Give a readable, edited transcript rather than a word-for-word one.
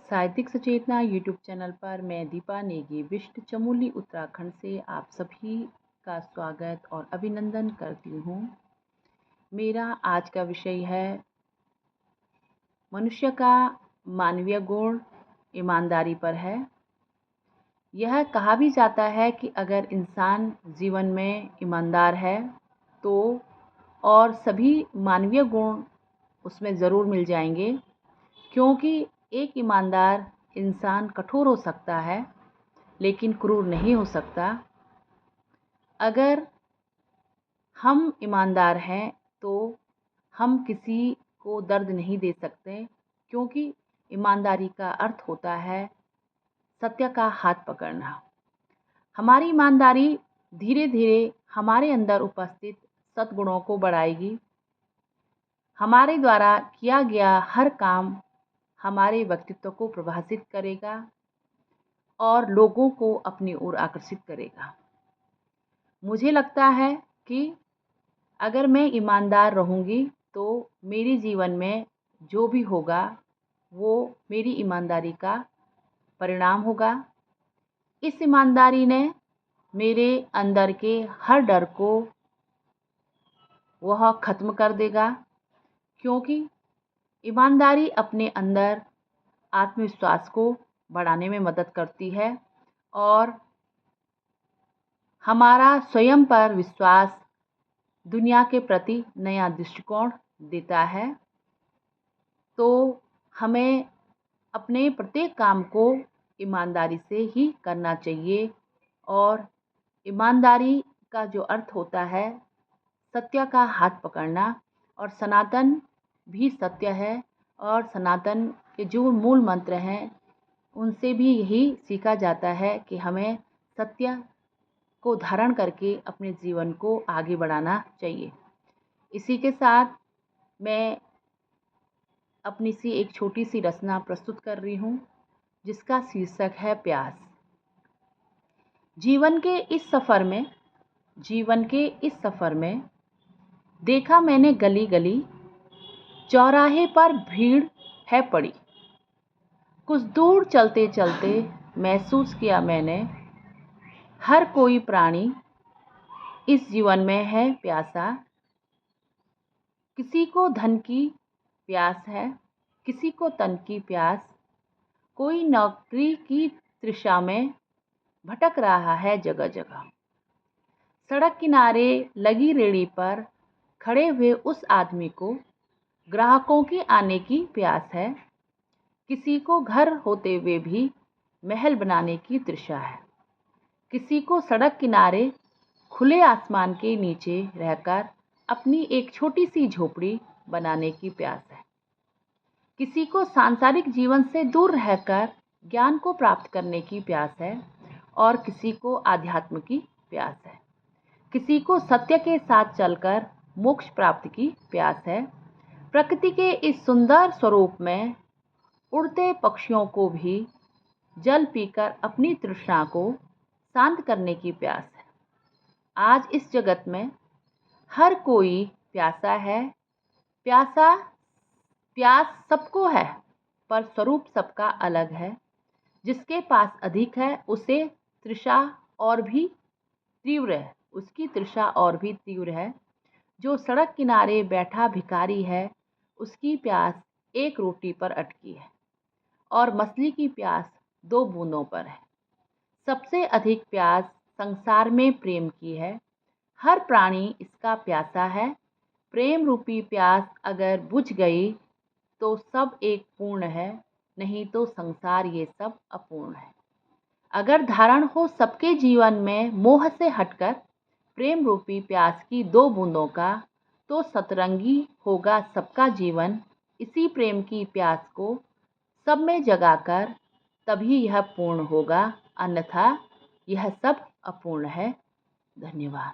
साहित्यिक सचेतना YouTube channel पर मैं दीपा नेगी विष्ट चमोली उत्तराखंड से आप सभी का स्वागत और अभिनंदन करती हूँ। मेरा आज का विषय है मनुष्य का मानवीय गुण ईमानदारी पर है। यह कहा भी जाता है कि अगर इंसान जीवन में ईमानदार है तो और सभी मानवीय गुण उसमें ज़रूर मिल जाएंगे, क्योंकि एक ईमानदार इंसान कठोर हो सकता है लेकिन क्रूर नहीं हो सकता। अगर हम ईमानदार हैं तो हम किसी को दर्द नहीं दे सकते, क्योंकि ईमानदारी का अर्थ होता है सत्य का हाथ पकड़ना। हमारी ईमानदारी धीरे धीरे हमारे अंदर उपस्थित सद्गुणों को बढ़ाएगी। हमारे द्वारा किया गया हर काम हमारे व्यक्तित्व को प्रभावित करेगा और लोगों को अपनी ओर आकर्षित करेगा। मुझे लगता है कि अगर मैं ईमानदार रहूँगी तो मेरे जीवन में जो भी होगा वो मेरी ईमानदारी का परिणाम होगा। इस ईमानदारी ने मेरे अंदर के हर डर को वह ख़त्म कर देगा, क्योंकि ईमानदारी अपने अंदर आत्मविश्वास को बढ़ाने में मदद करती है और हमारा स्वयं पर विश्वास दुनिया के प्रति नया दृष्टिकोण देता है। तो हमें अपने प्रत्येक काम को ईमानदारी से ही करना चाहिए और ईमानदारी का जो अर्थ होता है सत्य का हाथ पकड़ना, और सनातन भी सत्य है और सनातन के जो मूल मंत्र हैं उनसे भी यही सीखा जाता है कि हमें सत्य को धारण करके अपने जीवन को आगे बढ़ाना चाहिए। इसी के साथ मैं अपनी सी एक छोटी सी रचना प्रस्तुत कर रही हूँ जिसका शीर्षक है प्यास। जीवन के इस सफ़र में देखा मैंने गली गली, चौराहे पर भीड़ है पड़ी। कुछ दूर चलते चलते महसूस किया मैंने हर कोई प्राणी इस जीवन में है प्यासा। किसी को धन की प्यास है, किसी को तन की प्यास, कोई नौकरी की तृषा में भटक रहा है जगह जगह। सड़क किनारे लगी रेहड़ी पर खड़े हुए उस आदमी को ग्राहकों के आने की प्यास है। किसी को घर होते हुए भी महल बनाने की तृषा है। किसी को सड़क किनारे खुले आसमान के नीचे रहकर अपनी एक छोटी सी झोपड़ी बनाने की प्यास है। किसी को सांसारिक जीवन से दूर रहकर ज्ञान को प्राप्त करने की प्यास है और किसी को आध्यात्म की प्यास है। किसी को सत्य के साथ चलकर मोक्ष प्राप्ति की प्यास है। प्रकृति के इस सुंदर स्वरूप में उड़ते पक्षियों को भी जल पीकर अपनी तृष्णा को शांत करने की प्यास है। आज इस जगत में हर कोई प्यासा है। प्यास सबको है, पर स्वरूप सबका अलग है। जिसके पास अधिक है उसे तृषा और भी तीव्र है, उसकी तृषा और भी तीव्र है। जो सड़क किनारे बैठा भिखारी है उसकी प्यास एक रोटी पर अटकी है और मछली की प्यास 2 बूंदों पर है। सबसे अधिक प्यास संसार में प्रेम की है। हर प्राणी इसका प्यासा है। प्रेम रूपी प्यास अगर बुझ गई तो सब एक पूर्ण है, नहीं तो संसार ये सब अपूर्ण है। अगर धारण हो सबके जीवन में मोह से हटकर प्रेम रूपी प्यास की 2 बूंदों का, तो सतरंगी होगा सबका जीवन। इसी प्रेम की प्यास को सब में जगाकर तभी यह पूर्ण होगा, अन्यथा यह सब अपूर्ण है। धन्यवाद।